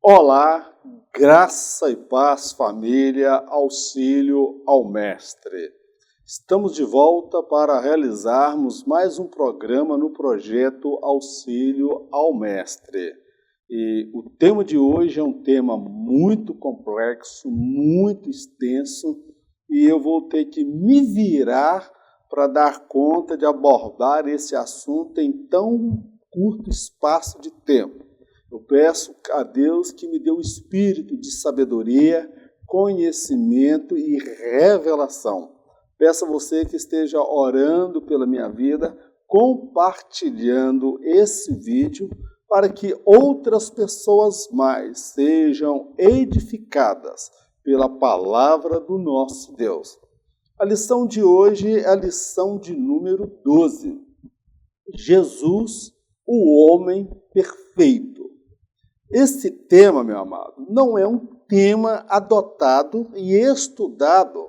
Olá, graça e paz, família, auxílio ao Mestre. Estamos de volta para realizarmos mais um programa no projeto Auxílio ao Mestre. E o tema de hoje é um tema muito complexo, muito extenso, e eu vou ter que me virar para dar conta de abordar esse assunto em tão curto espaço de tempo. Eu peço a Deus que me dê o espírito de sabedoria, conhecimento e revelação. Peço a você que esteja orando pela minha vida, compartilhando esse vídeo para que outras pessoas mais sejam edificadas pela palavra do nosso Deus. A lição de hoje é a lição de número 12. Jesus, o homem perfeito. Esse tema, meu amado, não é um tema adotado e estudado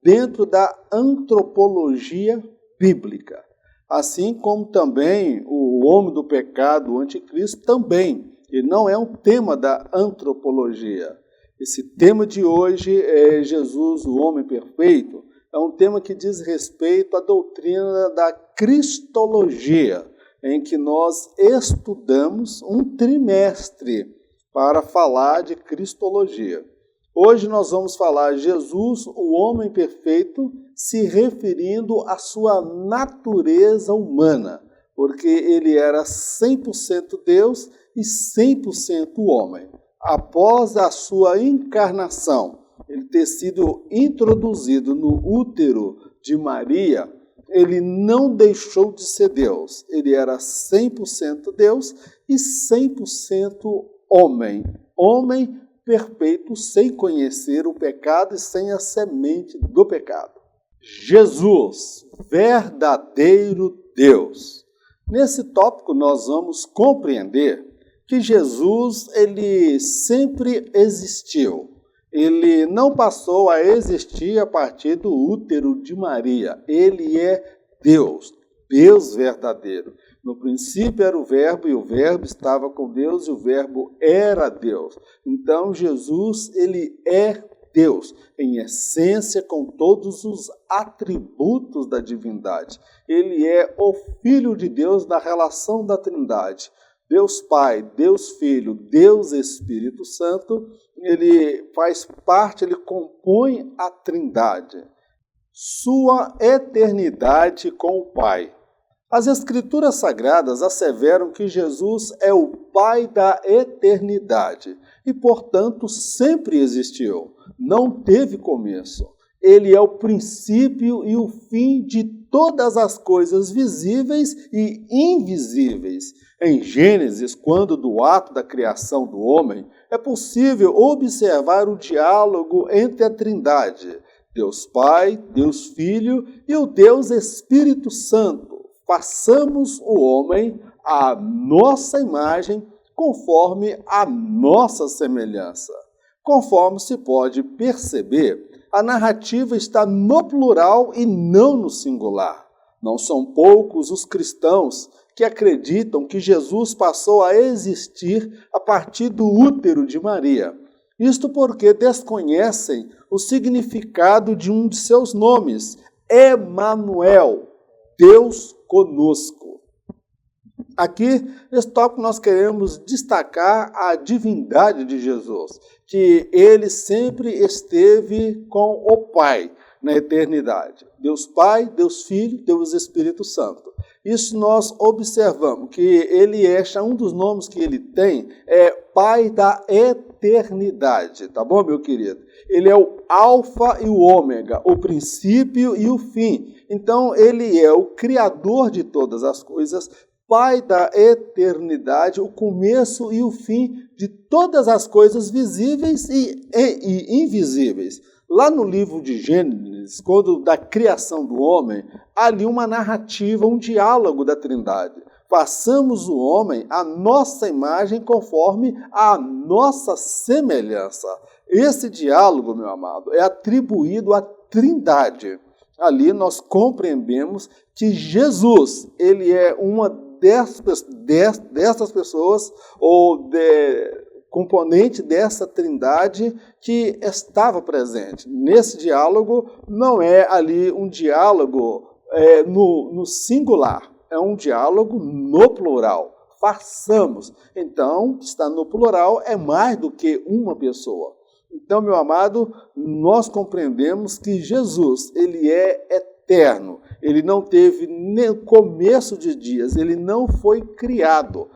dentro da antropologia bíblica. Assim como também o homem do pecado, o anticristo, também. Ele não é um tema da antropologia. Esse tema de hoje é Jesus, o homem perfeito. É um tema que diz respeito à doutrina da cristologia, em que nós estudamos um trimestre para falar de cristologia. Hoje nós vamos falar Jesus, o homem perfeito, se referindo à sua natureza humana, porque ele era 100% Deus e 100% homem. Após a sua encarnação, ele ter sido introduzido no útero de Maria, ele não deixou de ser Deus. Ele era 100% Deus e 100% homem. Homem perfeito, sem conhecer o pecado e sem a semente do pecado. Jesus, verdadeiro Deus. Nesse tópico nós vamos compreender que Jesus, ele sempre existiu. Ele não passou a existir a partir do útero de Maria. Ele é Deus, Deus verdadeiro. No princípio era o Verbo, e o Verbo estava com Deus, e o Verbo era Deus. Então, Jesus, ele é Deus, em essência, com todos os atributos da divindade. Ele é o Filho de Deus na relação da Trindade. Deus Pai, Deus Filho, Deus Espírito Santo, ele faz parte, ele compõe a Trindade. Sua eternidade com o Pai. As Escrituras Sagradas asseveram que Jesus é o Pai da eternidade e, portanto, sempre existiu, não teve começo. Ele é o princípio e o fim de todas as coisas visíveis e invisíveis. Em Gênesis, quando do ato da criação do homem, é possível observar o diálogo entre a Trindade, Deus Pai, Deus Filho e o Deus Espírito Santo. Façamos o homem à nossa imagem, conforme a nossa semelhança. Conforme se pode perceber, a narrativa está no plural e não no singular. Não são poucos os cristãos que acreditam que Jesus passou a existir a partir do útero de Maria. Isto porque desconhecem o significado de um de seus nomes, Emanuel, Deus conosco. Aqui, nesse tópico, nós queremos destacar a divindade de Jesus, que ele sempre esteve com o Pai na eternidade. Deus Pai, Deus Filho, Deus Espírito Santo. Isso nós observamos, que ele é, um dos nomes que ele tem é Pai da eternidade, tá bom, meu querido? Ele é o Alfa e o Ômega, o princípio e o fim. Então, ele é o Criador de todas as coisas, Pai da eternidade, o começo e o fim de todas as coisas visíveis e invisíveis. Lá no livro de Gênesis, quando da criação do homem, há ali uma narrativa, um diálogo da Trindade. Façamos o homem à nossa imagem conforme a nossa semelhança. Esse diálogo, meu amado, é atribuído à Trindade. Ali nós compreendemos que Jesus, ele é uma dessas pessoas, ou componente dessa trindade que estava presente. Nesse diálogo, não é ali um diálogo no singular, é um diálogo no plural. Façamos. Então, está no plural, é mais do que uma pessoa. Então, meu amado, nós compreendemos que Jesus, ele é eterno. Ele não teve nem começo de dias, ele não foi criado.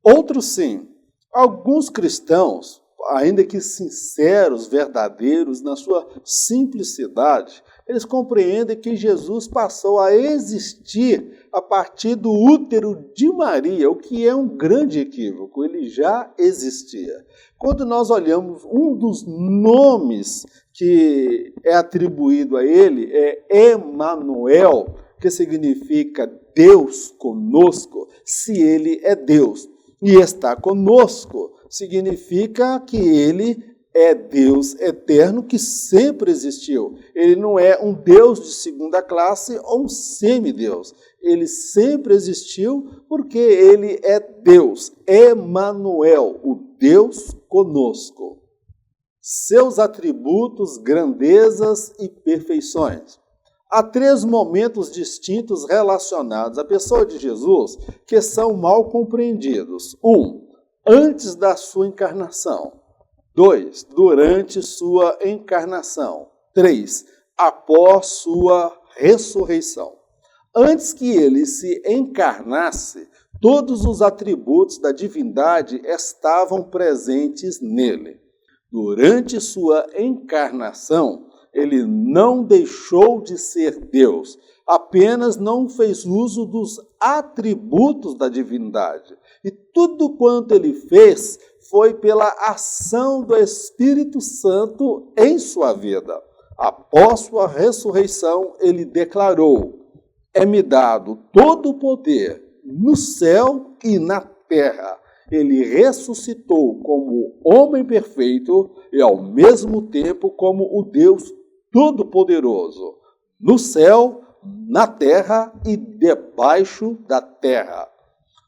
Outros sim. Alguns cristãos, ainda que sinceros, verdadeiros, na sua simplicidade, eles compreendem que Jesus passou a existir a partir do útero de Maria, o que é um grande equívoco, ele já existia. Quando nós olhamos um dos nomes que é atribuído a ele, é Emanuel, que significa Deus conosco, se ele é Deus. E está conosco, significa que ele é Deus eterno que sempre existiu. Ele não é um Deus de segunda classe ou um semideus. Ele sempre existiu porque ele é Deus, Emanuel, o Deus conosco. Seus atributos, grandezas e perfeições. Há 3 momentos distintos relacionados à pessoa de Jesus que são mal compreendidos. 1. Antes da sua encarnação. 2. Durante sua encarnação. 3. Após sua ressurreição. Antes que ele se encarnasse, todos os atributos da divindade estavam presentes nele. Durante sua encarnação, ele não deixou de ser Deus, apenas não fez uso dos atributos da divindade. E tudo quanto ele fez foi pela ação do Espírito Santo em sua vida. Após sua ressurreição, ele declarou: é-me dado todo o poder no céu e na terra. Ele ressuscitou como homem perfeito e, ao mesmo tempo, como o Deus Todo-Poderoso, no céu, na terra e debaixo da terra.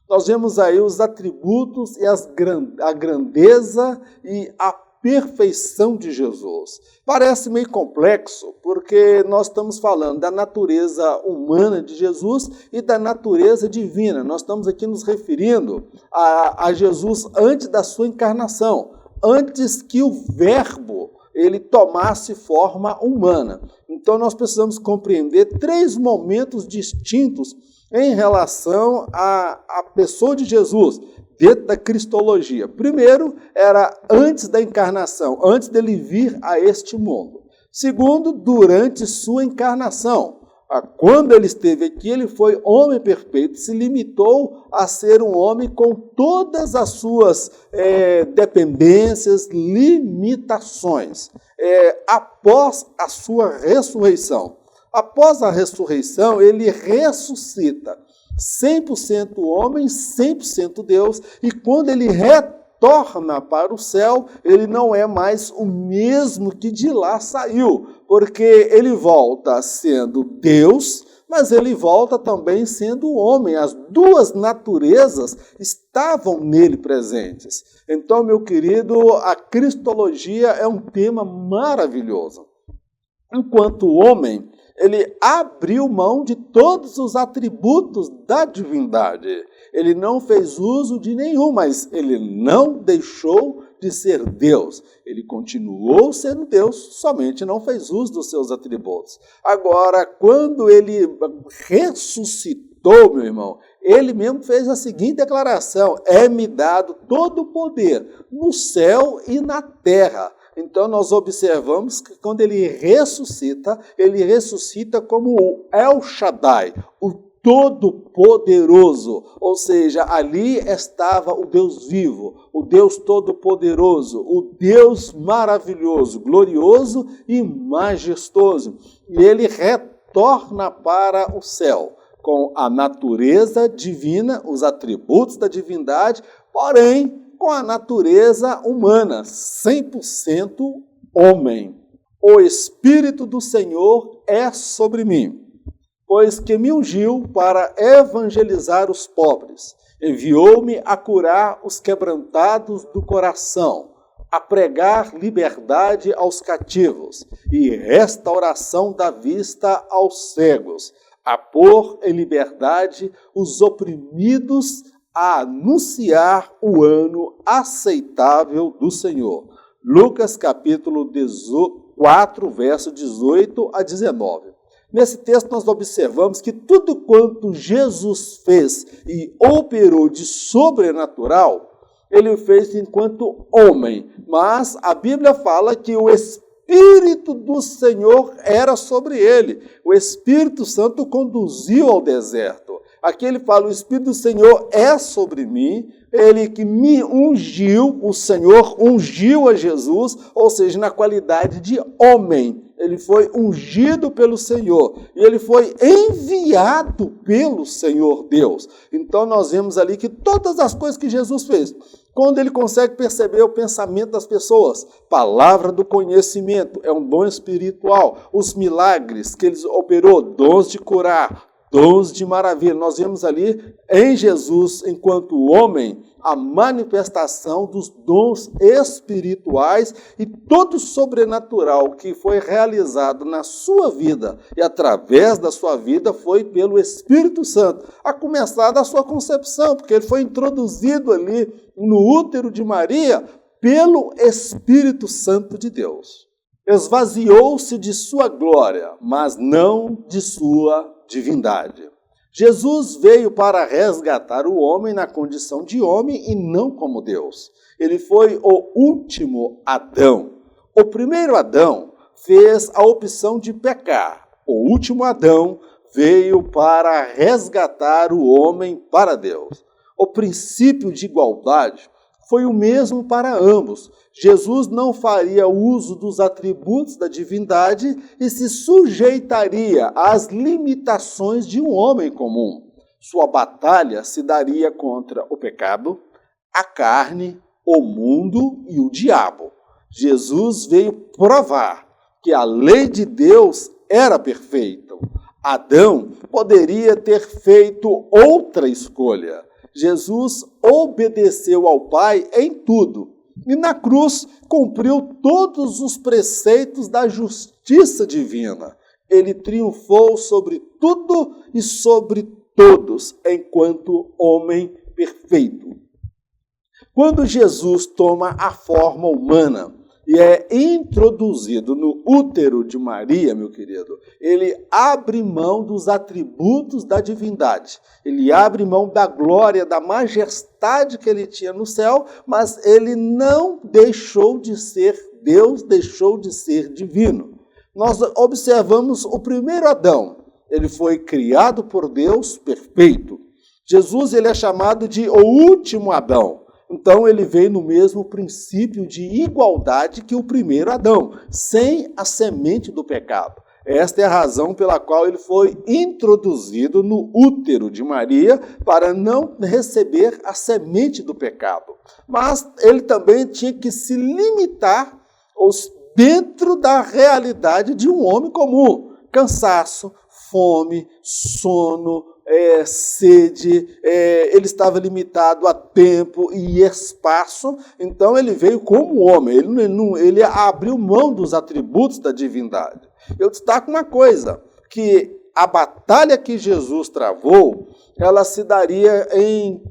Nós vemos aí os atributos e a grandeza e a perfeição de Jesus. Parece meio complexo, porque nós estamos falando da natureza humana de Jesus e da natureza divina. Nós estamos aqui nos referindo a Jesus antes da sua encarnação, antes que o Verbo ele tomasse forma humana. Então nós precisamos compreender 3 momentos distintos em relação à pessoa de Jesus, dentro da cristologia. Primeiro, era antes da encarnação, antes dele vir a este mundo. Segundo, durante sua encarnação. Quando ele esteve aqui, ele foi homem perfeito, se limitou a ser um homem com todas as suas dependências, limitações. Após a sua ressurreição. Após a ressurreição, ele ressuscita. 100% homem, 100% Deus, e quando ele retorna para o céu, ele não é mais o mesmo que de lá saiu, porque ele volta sendo Deus, mas ele volta também sendo homem. As 2 naturezas estavam nele presentes. Então, meu querido, a cristologia é um tema maravilhoso. Enquanto homem, ele abriu mão de todos os atributos da divindade. Ele não fez uso de nenhum, mas ele não deixou de ser Deus. Ele continuou sendo Deus, somente não fez uso dos seus atributos. Agora, quando ele ressuscitou, meu irmão, ele mesmo fez a seguinte declaração: é-me dado todo o poder no céu e na terra. Então, nós observamos que quando ele ressuscita como o El Shaddai, o Todo-Poderoso. Ou seja, ali estava o Deus vivo, o Deus Todo-Poderoso, o Deus maravilhoso, glorioso e majestoso. E ele retorna para o céu com a natureza divina, os atributos da divindade, porém, com a natureza humana, 100% homem. O Espírito do Senhor é sobre mim, pois que me ungiu para evangelizar os pobres, enviou-me a curar os quebrantados do coração, a pregar liberdade aos cativos e restauração da vista aos cegos, a pôr em liberdade os oprimidos, a anunciar o ano aceitável do Senhor. Lucas capítulo 4, verso 18 a 19. Nesse texto nós observamos que tudo quanto Jesus fez e operou de sobrenatural, ele fez enquanto homem, mas a Bíblia fala que o Espírito do Senhor era sobre ele. O Espírito Santo conduziu ao deserto. Aqui ele fala, o Espírito do Senhor é sobre mim, ele que me ungiu, o Senhor ungiu a Jesus, ou seja, na qualidade de homem. Ele foi ungido pelo Senhor e ele foi enviado pelo Senhor Deus. Então nós vemos ali que todas as coisas que Jesus fez, quando ele consegue perceber o pensamento das pessoas, palavra do conhecimento, é um dom espiritual, os milagres que ele operou, dons de curar, dons de maravilha. Nós vemos ali em Jesus, enquanto homem, a manifestação dos dons espirituais e todo o sobrenatural que foi realizado na sua vida e através da sua vida foi pelo Espírito Santo, a começar da sua concepção, porque ele foi introduzido ali no útero de Maria pelo Espírito Santo de Deus. Esvaziou-se de sua glória, mas não de sua divindade. Jesus veio para resgatar o homem na condição de homem e não como Deus. Ele foi o último Adão. O primeiro Adão fez a opção de pecar. O último Adão veio para resgatar o homem para Deus. O princípio de igualdade foi o mesmo para ambos. Jesus não faria uso dos atributos da divindade e se sujeitaria às limitações de um homem comum. Sua batalha se daria contra o pecado, a carne, o mundo e o diabo. Jesus veio provar que a lei de Deus era perfeita. Adão poderia ter feito outra escolha. Jesus obedeceu ao Pai em tudo e na cruz cumpriu todos os preceitos da justiça divina. Ele triunfou sobre tudo e sobre todos enquanto homem perfeito. Quando Jesus toma a forma humana e é introduzido no útero de Maria, meu querido, ele abre mão dos atributos da divindade. Ele abre mão da glória, da majestade que ele tinha no céu, mas ele não deixou de ser Deus, deixou de ser divino. Nós observamos o primeiro Adão. Ele foi criado por Deus perfeito. Jesus ele é chamado de o último Adão. Então, ele veio no mesmo princípio de igualdade que o primeiro Adão, sem a semente do pecado. Esta é a razão pela qual ele foi introduzido no útero de Maria para não receber a semente do pecado. Mas ele também tinha que se limitar dentro da realidade de um homem comum. Cansaço, fome, sono, sede, ele estava limitado a tempo e espaço, então ele veio como homem, ele abriu mão dos atributos da divindade. Eu destaco uma coisa, que a batalha que Jesus travou, ela se daria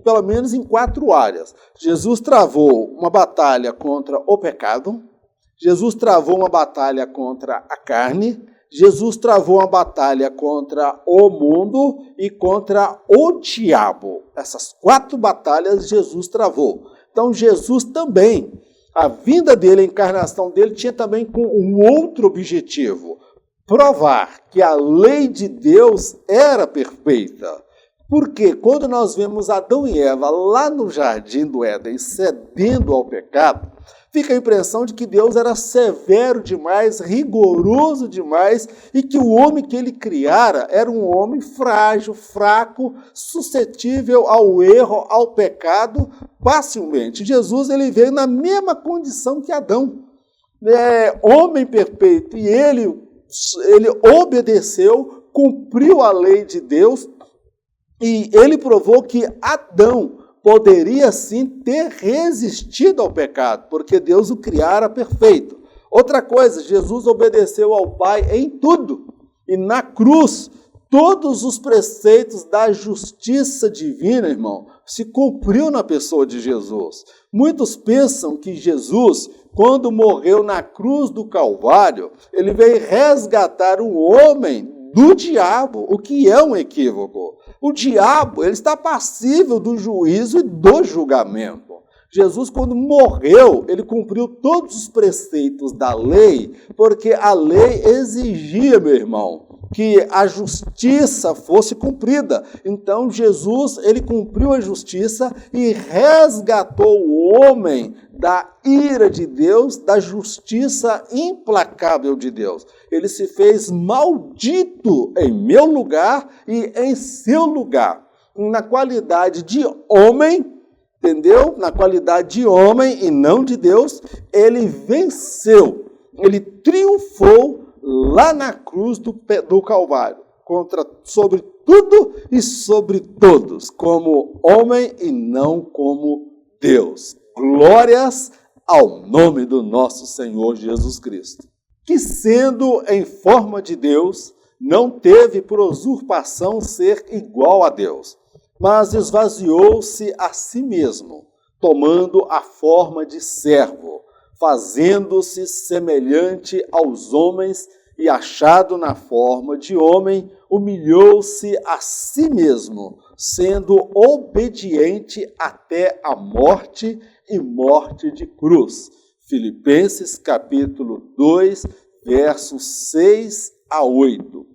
pelo menos em 4 áreas. Jesus travou uma batalha contra o pecado, Jesus travou uma batalha contra a carne, Jesus travou uma batalha contra o mundo e contra o diabo. Essas 4 batalhas Jesus travou. Então Jesus também, a vinda dele, a encarnação dele, tinha também um outro objetivo: provar que a lei de Deus era perfeita. Porque quando nós vemos Adão e Eva lá no jardim do Éden cedendo ao pecado, fica a impressão de que Deus era severo demais, rigoroso demais, e que o homem que ele criara era um homem frágil, fraco, suscetível ao erro, ao pecado, facilmente. Jesus ele veio na mesma condição que Adão. homem perfeito, e ele obedeceu, cumpriu a lei de Deus, e ele provou que Adão poderia sim ter resistido ao pecado, porque Deus o criara perfeito. Outra coisa, Jesus obedeceu ao Pai em tudo, e na cruz, todos os preceitos da justiça divina, irmão, se cumpriu na pessoa de Jesus. Muitos pensam que Jesus, quando morreu na cruz do Calvário, ele veio resgatar o homem do diabo, o que é um equívoco. O diabo, ele está passível do juízo e do julgamento. Jesus, quando morreu, ele cumpriu todos os preceitos da lei, porque a lei exigia, meu irmão, que a justiça fosse cumprida. Então, Jesus, ele cumpriu a justiça e resgatou o homem da ira de Deus, da justiça implacável de Deus. Ele se fez maldito em meu lugar e em seu lugar. Na qualidade de homem, entendeu? Na qualidade de homem e não de Deus, ele venceu, ele triunfou lá na cruz do Calvário, sobre tudo e sobre todos, como homem e não como Deus. Glórias ao nome do nosso Senhor Jesus Cristo, que sendo em forma de Deus, não teve por usurpação ser igual a Deus, mas esvaziou-se a si mesmo, tomando a forma de servo, fazendo-se semelhante aos homens e achado na forma de homem, humilhou-se a si mesmo, sendo obediente até a morte e morte de cruz. Filipenses capítulo 2, versos 6 a 8.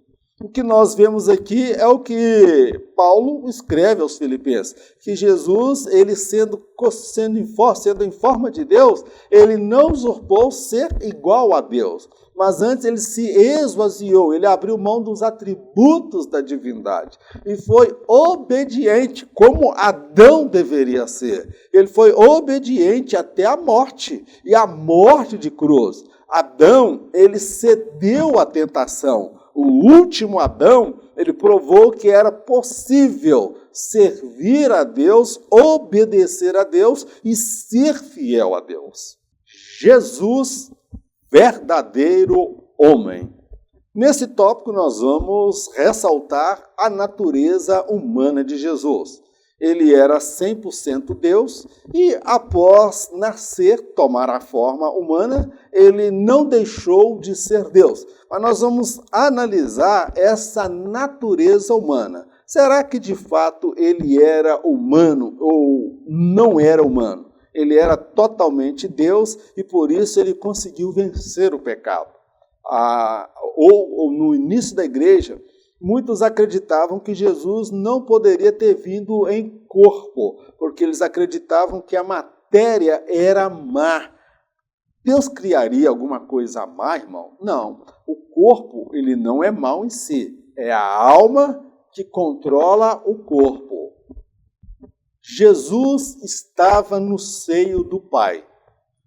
O que nós vemos aqui é o que Paulo escreve aos Filipenses, que Jesus, ele sendo em forma de Deus, ele não usurpou ser igual a Deus, mas antes ele se esvaziou, ele abriu mão dos atributos da divindade e foi obediente, como Adão deveria ser. Ele foi obediente até a morte, e a morte de cruz. Adão, ele cedeu à tentação. O último Adão, ele provou que era possível servir a Deus, obedecer a Deus e ser fiel a Deus. Jesus, verdadeiro homem. Nesse tópico nós vamos ressaltar a natureza humana de Jesus. Ele era 100% Deus e, após nascer, tomar a forma humana, ele não deixou de ser Deus. Mas nós vamos analisar essa natureza humana. Será que, de fato, ele era humano ou não era humano? Ele era totalmente Deus e, por isso, ele conseguiu vencer o pecado. Ou no início da igreja, muitos acreditavam que Jesus não poderia ter vindo em corpo, porque eles acreditavam que a matéria era má. Deus criaria alguma coisa má, irmão? Não. O corpo, ele não é mau em si. É a alma que controla o corpo. Jesus estava no seio do Pai.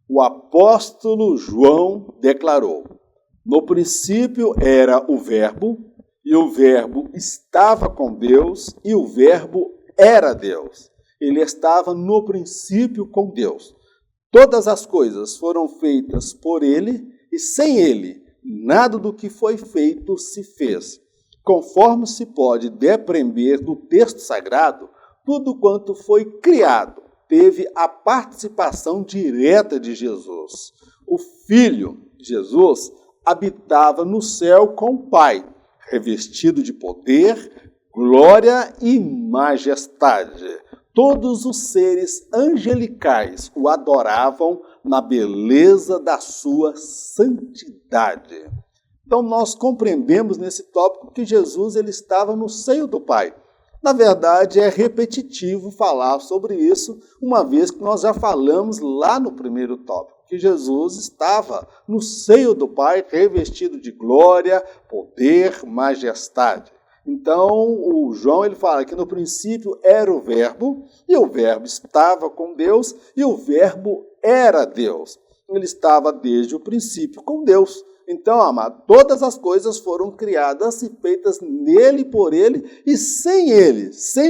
O apóstolo João declarou: no princípio era o Verbo, e o Verbo estava com Deus, e o Verbo era Deus. Ele estava no princípio com Deus. Todas as coisas foram feitas por ele, e sem ele, nada do que foi feito se fez. Conforme se pode depreender do texto sagrado, tudo quanto foi criado teve a participação direta de Jesus. O Filho, Jesus, habitava no céu com o Pai, revestido de poder, glória e majestade. Todos os seres angelicais o adoravam na beleza da sua santidade. Então nós compreendemos nesse tópico que Jesus ele estava no seio do Pai. Na verdade, é repetitivo falar sobre isso, uma vez que nós já falamos lá no primeiro tópico, que Jesus estava no seio do Pai, revestido de glória, poder, majestade. Então, o João ele fala que no princípio era o Verbo, e o Verbo estava com Deus, e o Verbo era Deus. ele estava desde o princípio com Deus. Então, amado, todas as coisas foram criadas e feitas nele, por ele, e sem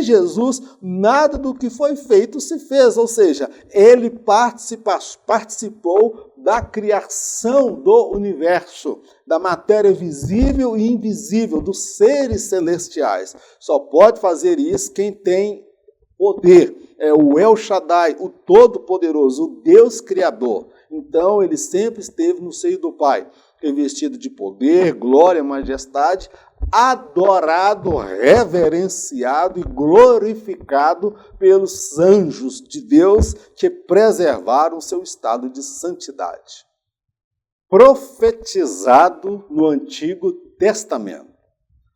Jesus, nada do que foi feito se fez. Ou seja, ele participou da criação do universo, da matéria visível e invisível, dos seres celestiais. Só pode fazer isso quem tem poder. É o El Shaddai, o Todo-Poderoso, o Deus Criador. Então, ele sempre esteve no seio do Pai, revestido de poder, glória, majestade, adorado, reverenciado e glorificado pelos anjos de Deus que preservaram seu estado de santidade. Profetizado no Antigo Testamento.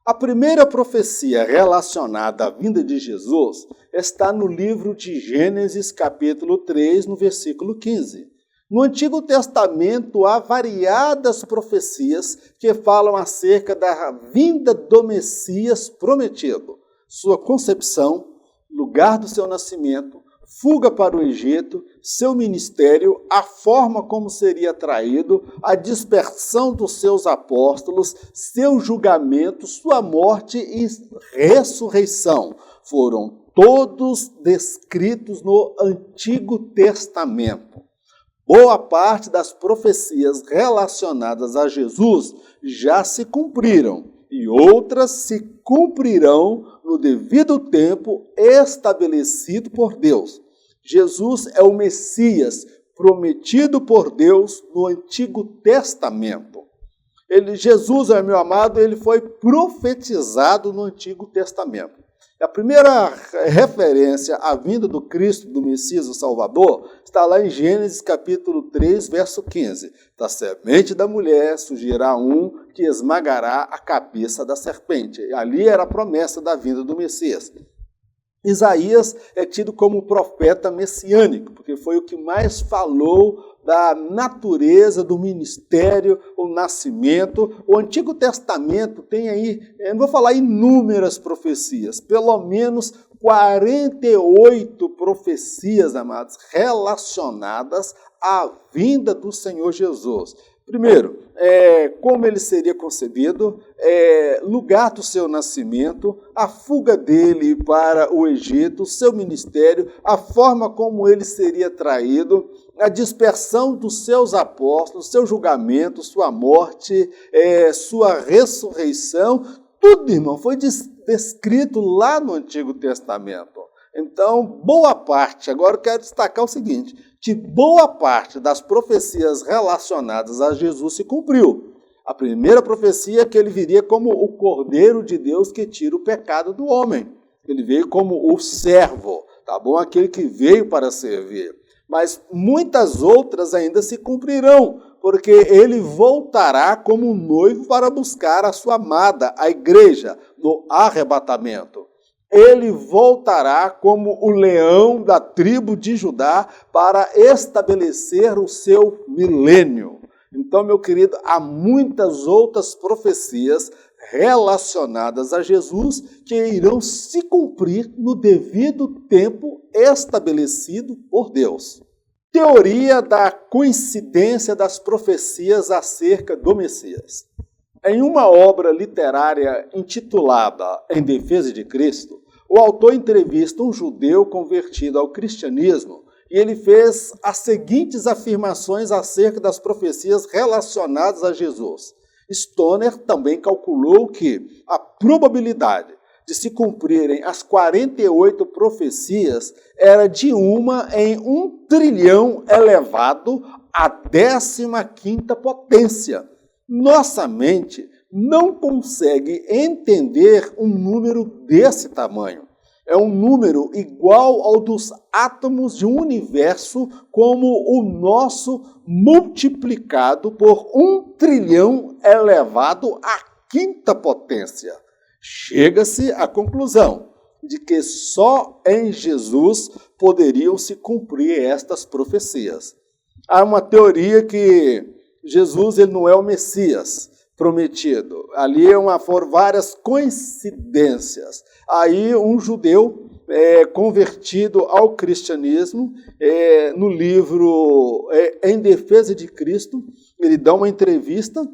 A primeira profecia relacionada à vinda de Jesus está no livro de Gênesis, capítulo 3, no versículo 15. No Antigo Testamento há variadas profecias que falam acerca da vinda do Messias prometido, sua concepção, lugar do seu nascimento, fuga para o Egito, seu ministério, a forma como seria traído, a dispersão dos seus apóstolos, seu julgamento, sua morte e ressurreição. Foram todos descritos no Antigo Testamento. Boa parte das profecias relacionadas a Jesus já se cumpriram e outras se cumprirão no devido tempo estabelecido por Deus. Jesus é o Messias prometido por Deus no Antigo Testamento. Jesus, meu amado, ele foi profetizado no Antigo Testamento. A primeira referência à vinda do Cristo, do Messias, o Salvador, está lá em Gênesis capítulo 3, verso 15. Da semente da mulher surgirá um que esmagará a cabeça da serpente. Ali era a promessa da vinda do Messias. Isaías é tido como profeta messiânico, porque foi o que mais falou da natureza do ministério, o nascimento. O Antigo Testamento tem aí, eu não vou falar inúmeras profecias, pelo menos 48 profecias, amados, relacionadas à vinda do Senhor Jesus. Primeiro, como ele seria concebido, lugar do seu nascimento, a fuga dele para o Egito, seu ministério, a forma como ele seria traído, a dispersão dos seus apóstolos, seu julgamento, sua morte, sua ressurreição, tudo, irmão, foi descrito lá no Antigo Testamento. Então, boa parte, agora eu quero destacar o seguinte, que boa parte das profecias relacionadas a Jesus se cumpriu. A primeira profecia é que ele viria como o Cordeiro de Deus que tira o pecado do homem. Ele veio como o servo, tá bom? Aquele que veio para servir. Mas muitas outras ainda se cumprirão, porque ele voltará como um noivo para buscar a sua amada, a igreja, no arrebatamento. Ele voltará como o leão da tribo de Judá para estabelecer o seu milênio. Então, meu querido, há muitas outras profecias relacionadas a Jesus que irão se cumprir no devido tempo estabelecido por Deus. Teoria da coincidência das profecias acerca do Messias. Em uma obra literária intitulada Em Defesa de Cristo, o autor entrevista um judeu convertido ao cristianismo e ele fez as seguintes afirmações acerca das profecias relacionadas a Jesus. Stoner também calculou que a probabilidade de se cumprirem as 48 profecias era de uma em 1 trilhão elevado à 15ª potência. Nossa mente não consegue entender um número desse tamanho. É um número igual ao dos átomos de um universo como o nosso multiplicado por 1 trilhão elevado à 5ª potência. Chega-se à conclusão de que só em Jesus poderiam se cumprir estas profecias. Há uma teoria que Jesus ele não é o Messias prometido. Ali foram várias coincidências. Aí um judeu convertido ao cristianismo, no livro Em Defesa de Cristo, ele dá uma entrevista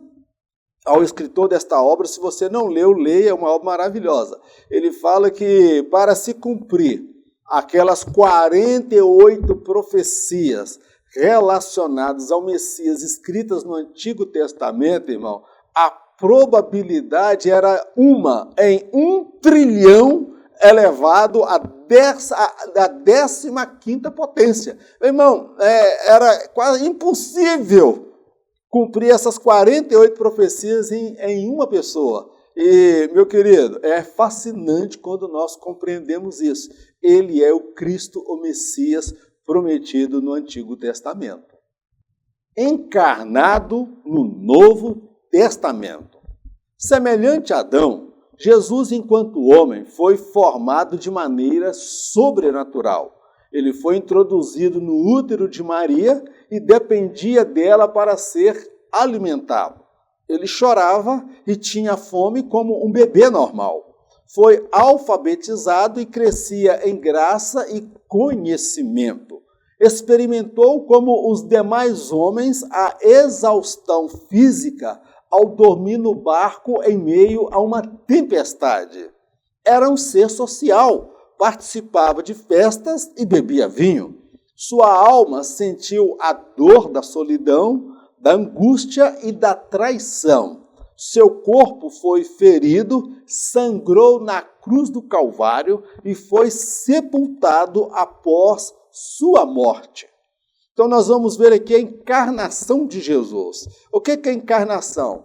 ao escritor desta obra. Se você não leu, leia, é uma obra maravilhosa. Ele fala que para se cumprir aquelas 48 profecias relacionadas ao Messias escritas no Antigo Testamento, irmão, a probabilidade era uma em 1 trilhão elevado à 15ª potência. Meu irmão, era quase impossível cumprir essas 48 profecias em uma pessoa. E, meu querido, é fascinante quando nós compreendemos isso. Ele é o Cristo, o Messias prometido no Antigo Testamento, encarnado no Novo Testamento. Semelhante a Adão, Jesus, enquanto homem, foi formado de maneira sobrenatural. Ele foi introduzido no útero de Maria e dependia dela para ser alimentado. Ele chorava e tinha fome como um bebê normal. Foi alfabetizado e crescia em graça e conhecimento. Experimentou, como os demais homens, a exaustão física ao dormir no barco em meio a uma tempestade. Era um ser social, participava de festas e bebia vinho. Sua alma sentiu a dor da solidão, da angústia e da traição. Seu corpo foi ferido, sangrou na cruz do Calvário e foi sepultado após sua morte. Então nós vamos ver aqui a encarnação de Jesus. O que é encarnação?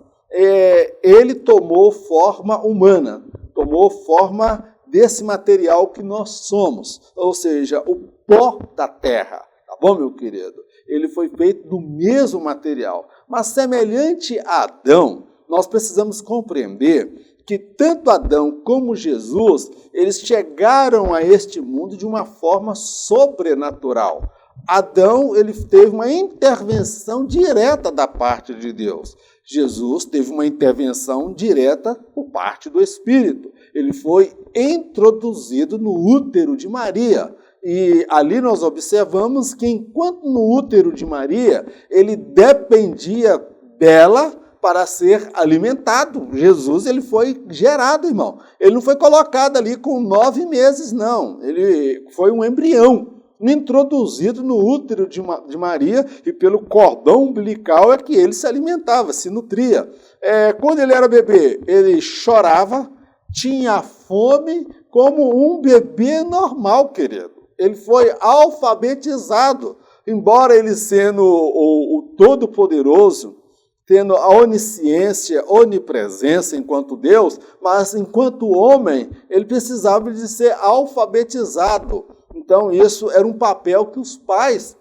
Ele tomou forma humana, tomou forma desse material que nós somos, ou seja, o pó da terra. Tá bom, meu querido? Ele foi feito do mesmo material. Mas semelhante a Adão, nós precisamos compreender que tanto Adão como Jesus, eles chegaram a este mundo de uma forma sobrenatural. Adão, ele teve uma intervenção direta da parte de Deus. Jesus teve uma intervenção direta por parte do Espírito. Ele foi introduzido no útero de Maria. E ali nós observamos que, enquanto no útero de Maria, ele dependia dela para ser alimentado. Jesus, ele foi gerado, irmão. Ele não foi colocado ali com 9 meses, não. Ele foi um embrião introduzido no útero de Maria, e pelo cordão umbilical é que ele se alimentava, se nutria. Quando ele era bebê, ele chorava, tinha fome como um bebê normal, querido. Ele foi alfabetizado, embora ele sendo o Todo-Poderoso, tendo a onisciência, onipresença enquanto Deus, mas enquanto homem, ele precisava de ser alfabetizado. Então, isso era um papel que os pais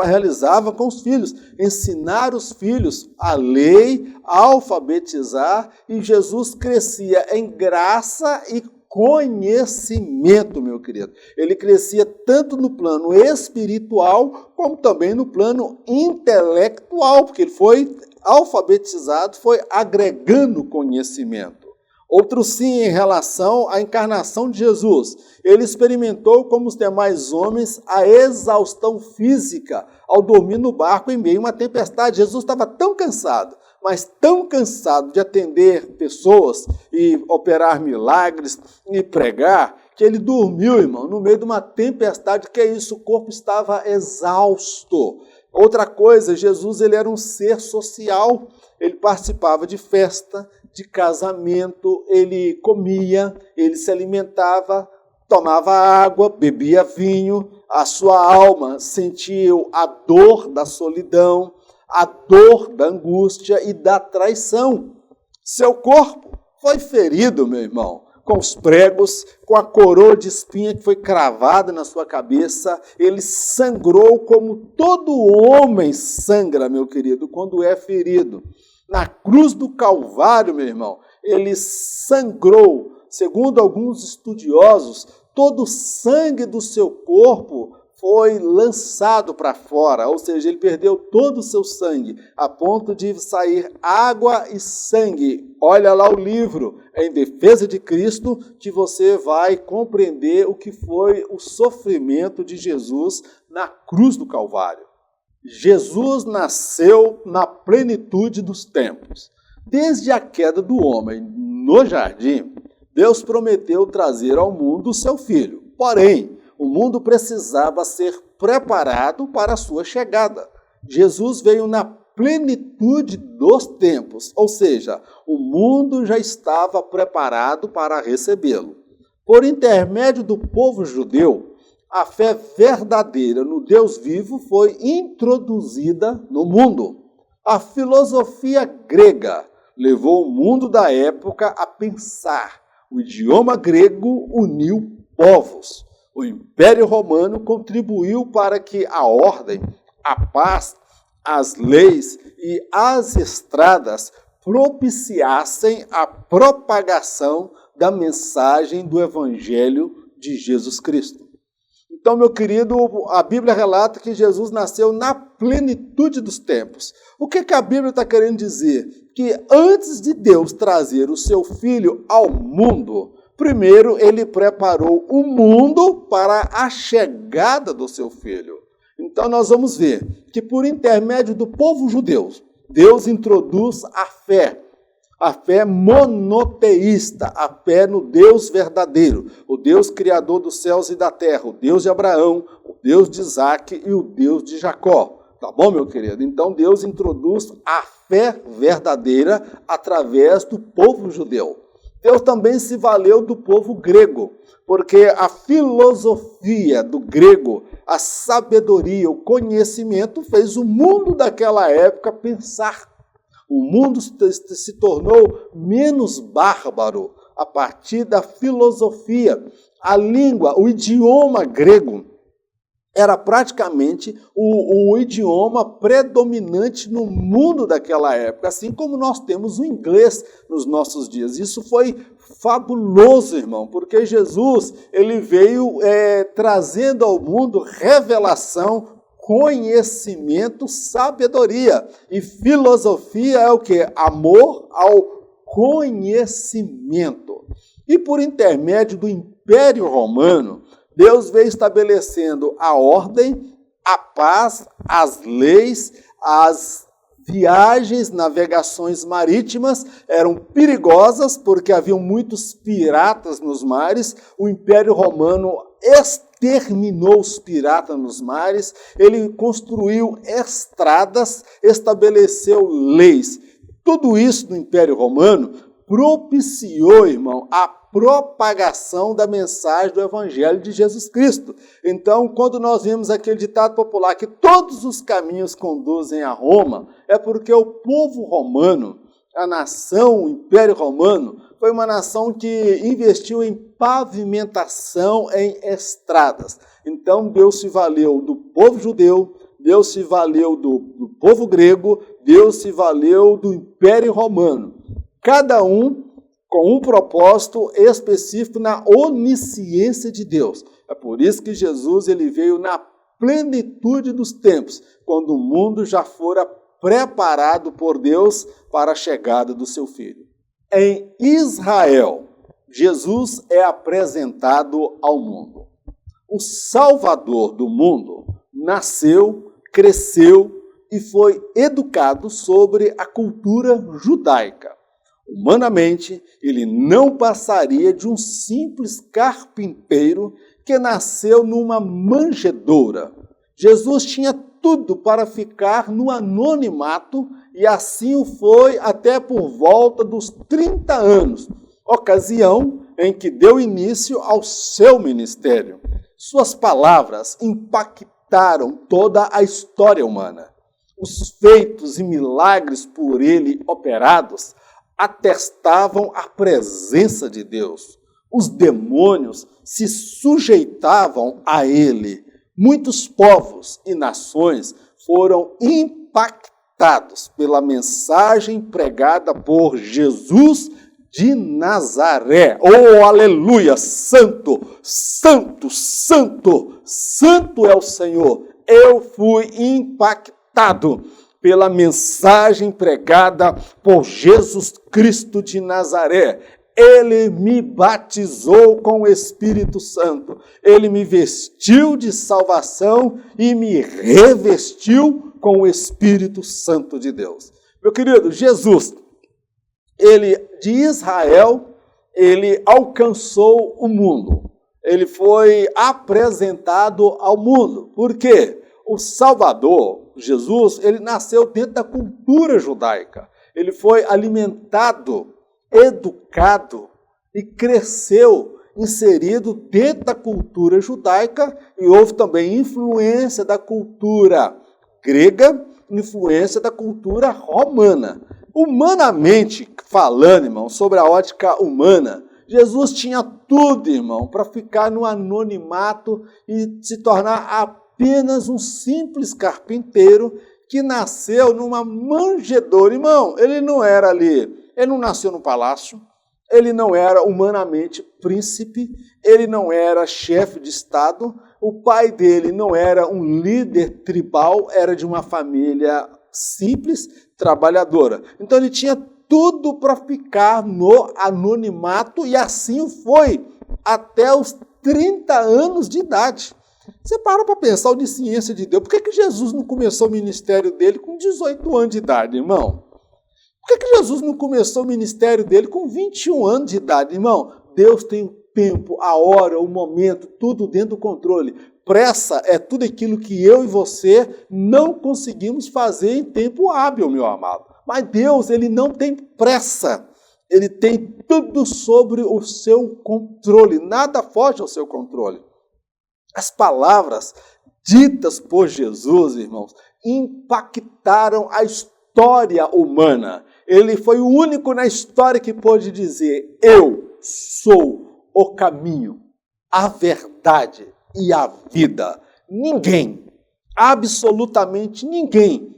realizavam com os filhos, ensinar os filhos a lei, a alfabetizar, e Jesus crescia em graça e conhecimento, meu querido. Ele crescia tanto no plano espiritual, como também no plano intelectual, porque ele foi alfabetizado, foi agregando conhecimento. Outro sim, em relação à encarnação de Jesus. Ele experimentou, como os demais homens, a exaustão física ao dormir no barco em meio a uma tempestade. Jesus estava tão cansado, mas tão cansado de atender pessoas e operar milagres e pregar, que ele dormiu, irmão, no meio de uma tempestade. Que é isso? O corpo estava exausto. Outra coisa, Jesus, ele era um ser social. Ele participava de festa, de casamento, ele comia, ele se alimentava, tomava água, bebia vinho. A sua alma sentiu a dor da solidão, a dor da angústia e da traição. Seu corpo foi ferido, meu irmão, com os pregos, com a coroa de espinha que foi cravada na sua cabeça. Ele sangrou como todo homem sangra, meu querido, quando é ferido. Na cruz do Calvário, meu irmão, ele sangrou. Segundo alguns estudiosos, todo o sangue do seu corpo foi lançado para fora, ou seja, ele perdeu todo o seu sangue, a ponto de sair água e sangue. Olha lá o livro, Em Defesa de Cristo, que você vai compreender o que foi o sofrimento de Jesus na cruz do Calvário. Jesus nasceu na plenitude dos tempos. Desde a queda do homem no jardim, Deus prometeu trazer ao mundo o seu filho. Porém, o mundo precisava ser preparado para a sua chegada. Jesus veio na plenitude dos tempos, ou seja, o mundo já estava preparado para recebê-lo. Por intermédio do povo judeu, a fé verdadeira no Deus vivo foi introduzida no mundo. A filosofia grega levou o mundo da época a pensar. O idioma grego uniu povos. O Império Romano contribuiu para que a ordem, a paz, as leis e as estradas propiciassem a propagação da mensagem do Evangelho de Jesus Cristo. Então, meu querido, a Bíblia relata que Jesus nasceu na plenitude dos tempos. O que a Bíblia está querendo dizer? Que antes de Deus trazer o seu Filho ao mundo, primeiro ele preparou o mundo para a chegada do seu Filho. Então, nós vamos ver que por intermédio do povo judeu, Deus introduz a fé monoteísta, a fé no Deus verdadeiro, o Deus criador dos céus e da terra, o Deus de Abraão, o Deus de Isaac e o Deus de Jacó. Tá bom, meu querido? Então Deus introduz a fé verdadeira através do povo judeu. Deus também se valeu do povo grego, porque a filosofia do grego, a sabedoria, o conhecimento fez o mundo daquela época pensar. O mundo se tornou menos bárbaro a partir da filosofia. A língua, o idioma grego, era praticamente o idioma predominante no mundo daquela época, assim como nós temos o inglês nos nossos dias. Isso foi fabuloso, irmão, porque Jesus ele veio trazendo ao mundo revelação, conhecimento, sabedoria. E filosofia é o quê? Amor ao conhecimento. E por intermédio do Império Romano, Deus veio estabelecendo a ordem, a paz, as leis, as viagens, navegações marítimas eram perigosas porque haviam muitos piratas nos mares. O Império Romano exterminou os piratas nos mares, ele construiu estradas, estabeleceu leis. Tudo isso no Império Romano propiciou, irmão, a propagação da mensagem do Evangelho de Jesus Cristo. Então, quando nós vemos aquele ditado popular que todos os caminhos conduzem a Roma, é porque o povo romano, a nação, o Império Romano, foi uma nação que investiu em pavimentação, em estradas. Então, Deus se valeu do povo judeu, Deus se valeu do povo grego, Deus se valeu do Império Romano. Cada um com um propósito específico na onisciência de Deus. É por isso que Jesus ele veio na plenitude dos tempos, quando o mundo já fora preparado por Deus para a chegada do seu Filho. Em Israel, Jesus é apresentado ao mundo. O Salvador do mundo nasceu, cresceu e foi educado sobre a cultura judaica. Humanamente, ele não passaria de um simples carpinteiro que nasceu numa manjedoura. Jesus tinha tudo para ficar no anonimato e assim o foi até por volta dos 30 anos, ocasião em que deu início ao seu ministério. Suas palavras impactaram toda a história humana. Os feitos e milagres por ele operados atestavam a presença de Deus. Os demônios se sujeitavam a ele. Muitos povos e nações foram impactados pela mensagem pregada por Jesus de Nazaré. Oh, aleluia! Santo, santo, santo, santo é o Senhor. Eu fui impactado pela mensagem pregada por Jesus Cristo de Nazaré. Ele me batizou com o Espírito Santo. Ele me vestiu de salvação e me revestiu com o Espírito Santo de Deus. Meu querido, Jesus, ele de Israel, ele alcançou o mundo. Ele foi apresentado ao mundo. Por quê? O Salvador, Jesus, ele nasceu dentro da cultura judaica. Ele foi alimentado, educado e cresceu inserido dentro da cultura judaica, e houve também influência da cultura grega, influência da cultura romana. Humanamente falando, irmão, sobre a ótica humana, Jesus tinha tudo, irmão, para ficar no anonimato e se tornar apenas um simples carpinteiro que nasceu numa manjedoura. Irmão, ele não era ali, ele não nasceu no palácio, ele não era humanamente príncipe, ele não era chefe de Estado, o pai dele não era um líder tribal, era de uma família simples, trabalhadora. Então ele tinha tudo para ficar no anonimato e assim foi até os 30 anos de idade. Você para pensar o de ciência de Deus. Por que Jesus não começou o ministério dele com 18 anos de idade, irmão? Por que Jesus não começou o ministério dele com 21 anos de idade, irmão? Deus tem o tempo, a hora, o momento, tudo dentro do controle. Pressa é tudo aquilo que eu e você não conseguimos fazer em tempo hábil, meu amado. Mas Deus, ele não tem pressa. Ele tem tudo sobre o seu controle. Nada foge ao seu controle. As palavras ditas por Jesus, irmãos, impactaram a história humana. Ele foi o único na história que pôde dizer: eu sou o caminho, a verdade e a vida. Ninguém, absolutamente ninguém,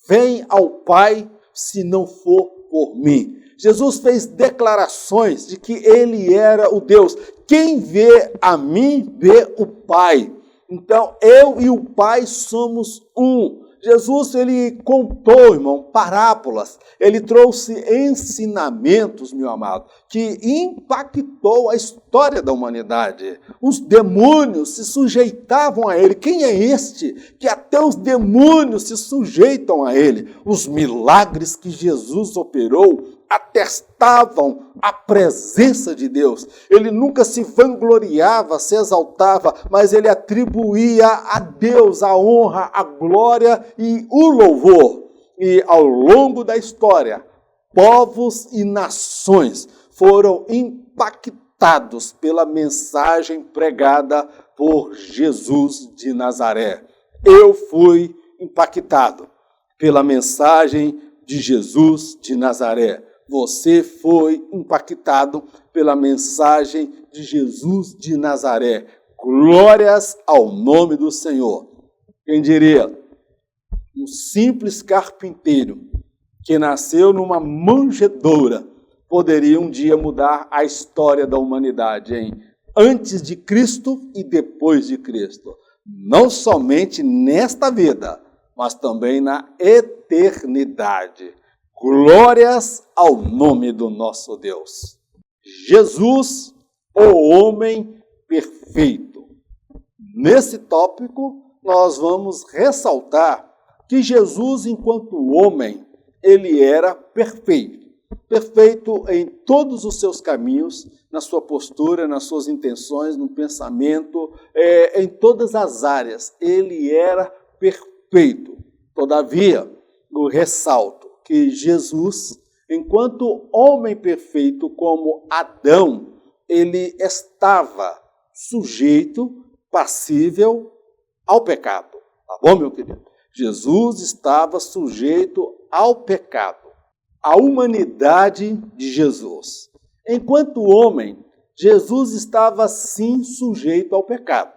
vem ao Pai se não for por mim. Jesus fez declarações de que ele era o Deus. Quem vê a mim, vê o Pai. Então, eu e o Pai somos um. Jesus, ele contou, irmão, parábolas. Ele trouxe ensinamentos, meu amado, que impactou a história da humanidade. Os demônios se sujeitavam a ele. Quem é este que até os demônios se sujeitam a ele? Os milagres que Jesus operou atestavam a presença de Deus. Ele nunca se vangloriava, se exaltava, mas ele atribuía a Deus a honra, a glória e o louvor. E ao longo da história, povos e nações foram impactados pela mensagem pregada por Jesus de Nazaré. Eu fui impactado pela mensagem de Jesus de Nazaré. Você foi impactado pela mensagem de Jesus de Nazaré. Glórias ao nome do Senhor. Quem diria? Um simples carpinteiro que nasceu numa manjedoura poderia um dia mudar a história da humanidade, hein? Antes de Cristo e depois de Cristo. Não somente nesta vida, mas também na eternidade. Glórias ao nome do nosso Deus. Jesus, o homem perfeito. Nesse tópico, nós vamos ressaltar que Jesus, enquanto homem, ele era perfeito. Perfeito em todos os seus caminhos, na sua postura, nas suas intenções, no pensamento, em todas as áreas. Ele era perfeito. Todavia, eu ressalto que Jesus, enquanto homem perfeito como Adão, ele estava sujeito, passível ao pecado. Tá bom, meu querido? Jesus estava sujeito ao pecado. A humanidade de Jesus. Enquanto homem, Jesus estava sim sujeito ao pecado.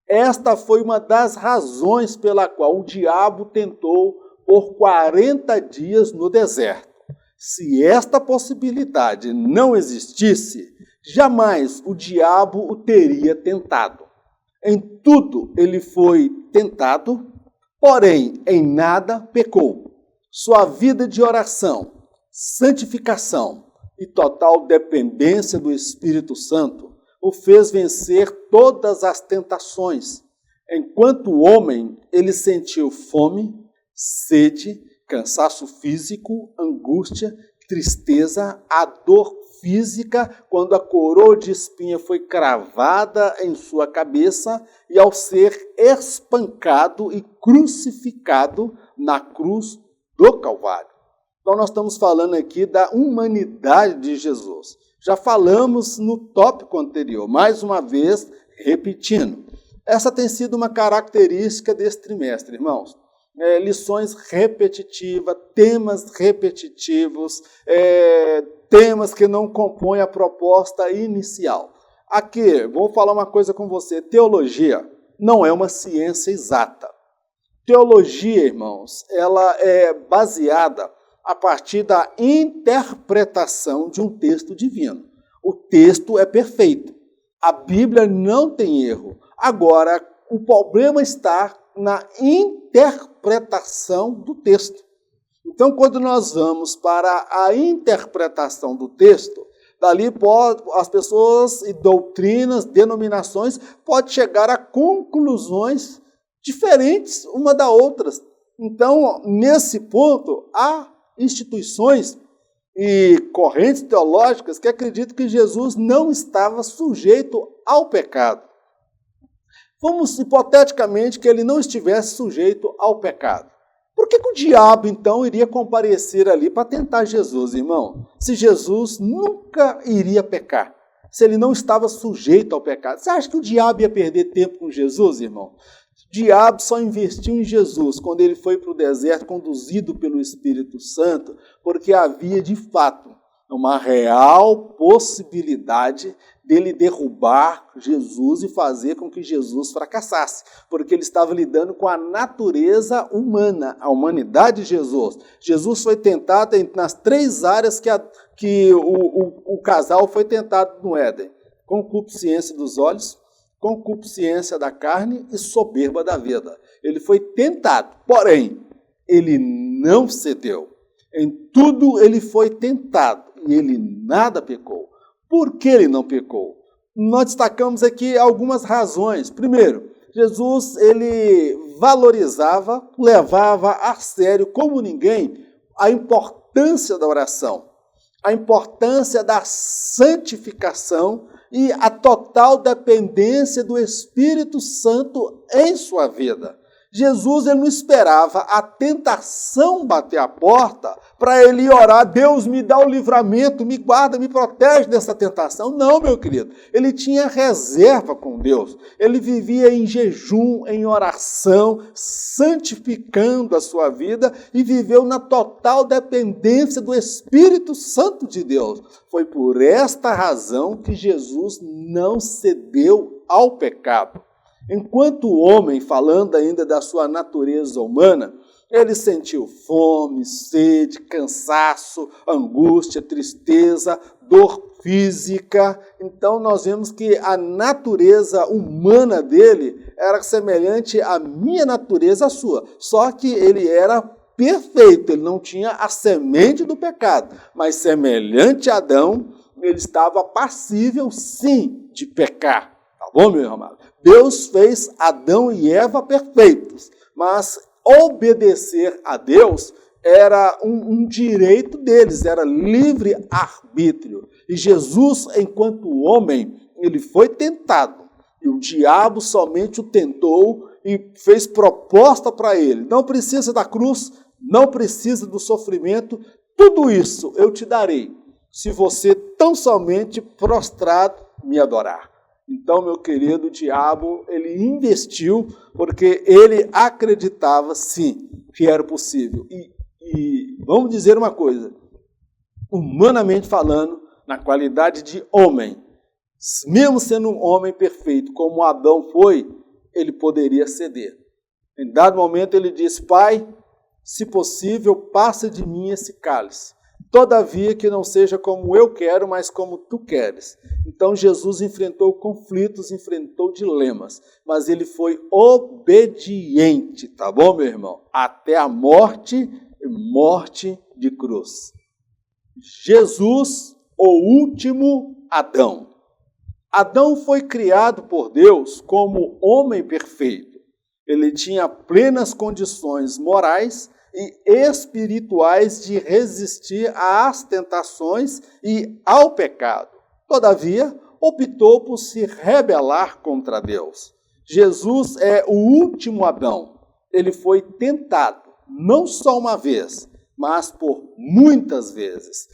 Esta foi uma das razões pela qual o diabo tentou por 40 dias no deserto. Se esta possibilidade não existisse, jamais o diabo o teria tentado. Em tudo ele foi tentado, porém em nada pecou. Sua vida de oração, santificação e total dependência do Espírito Santo o fez vencer todas as tentações. Enquanto homem, ele sentiu fome, sede, cansaço físico, angústia, tristeza, a dor física quando a coroa de espinha foi cravada em sua cabeça e ao ser espancado e crucificado na cruz do Calvário. Então nós estamos falando aqui da humanidade de Jesus. Já falamos no tópico anterior, mais uma vez repetindo. Essa tem sido uma característica desse trimestre, irmãos. Lições repetitivas, temas repetitivos, temas que não compõem a proposta inicial. Aqui, vou falar uma coisa com você. Teologia não é uma ciência exata. Teologia, irmãos, ela é baseada a partir da interpretação de um texto divino. O texto é perfeito. A Bíblia não tem erro. Agora, o problema está na interpretação do texto. Então, quando nós vamos para a interpretação do texto, dali as pessoas e doutrinas, denominações, podem chegar a conclusões diferentes uma da outra. Então, nesse ponto, há instituições e correntes teológicas que acreditam que Jesus não estava sujeito ao pecado. Vamos, hipoteticamente, que ele não estivesse sujeito ao pecado. Por que o diabo, então, iria comparecer ali para tentar Jesus, irmão? Se Jesus nunca iria pecar, se ele não estava sujeito ao pecado. Você acha que o diabo ia perder tempo com Jesus, irmão? O diabo só investiu em Jesus quando ele foi para o deserto, conduzido pelo Espírito Santo, porque havia, de fato, uma real possibilidade dele derrubar Jesus e fazer com que Jesus fracassasse, porque ele estava lidando com a natureza humana, a humanidade de Jesus. Jesus foi tentado nas três áreas que o casal foi tentado no Éden: concupiscência dos olhos, concupiscência da carne e soberba da vida. Ele foi tentado, porém, ele não cedeu. Em tudo ele foi tentado e ele nada pecou. Por que ele não pecou? Nós destacamos aqui algumas razões. Primeiro, Jesus ele valorizava, levava a sério como ninguém a importância da oração, a importância da santificação e a total dependência do Espírito Santo em sua vida. Jesus ele não esperava a tentação bater a porta para ele orar: Deus me dá o livramento, me guarda, me protege dessa tentação. Não, meu querido. Ele tinha reserva com Deus. Ele vivia em jejum, em oração, santificando a sua vida e viveu na total dependência do Espírito Santo de Deus. Foi por esta razão que Jesus não cedeu ao pecado. Enquanto o homem, falando ainda da sua natureza humana, ele sentiu fome, sede, cansaço, angústia, tristeza, dor física. Então nós vemos que a natureza humana dele era semelhante à minha natureza, à sua. Só que ele era perfeito, ele não tinha a semente do pecado. Mas semelhante a Adão, ele estava passível sim de pecar. Tá bom, meu amado? Deus fez Adão e Eva perfeitos, mas obedecer a Deus era um direito deles, era livre-arbítrio. E Jesus, enquanto homem, ele foi tentado, e o diabo somente o tentou e fez proposta para ele: não precisa da cruz, não precisa do sofrimento, tudo isso eu te darei, se você tão somente prostrado me adorar. Então, meu querido, o diabo, ele investiu porque ele acreditava, sim, que era possível. E vamos dizer uma coisa, humanamente falando, na qualidade de homem, mesmo sendo um homem perfeito, como Adão foi, ele poderia ceder. Em dado momento ele disse: Pai, se possível, passa de mim esse cálice. Todavia que não seja como eu quero, mas como tu queres. Então Jesus enfrentou conflitos, enfrentou dilemas, mas ele foi obediente, tá bom, meu irmão? Até a morte de cruz. Jesus, o último Adão. Adão foi criado por Deus como homem perfeito. Ele tinha plenas condições morais e espirituais de resistir às tentações e ao pecado. Todavia, optou por se rebelar contra Deus. Jesus é o último Adão. Ele foi tentado, não só uma vez, mas por muitas vezes.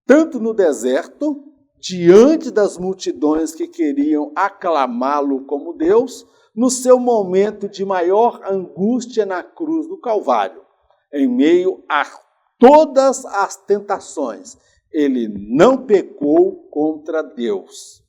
Tanto no deserto, diante das multidões que queriam aclamá-lo como Deus, no seu momento de maior angústia na cruz do Calvário, em meio a todas as tentações, ele não pecou contra Deus.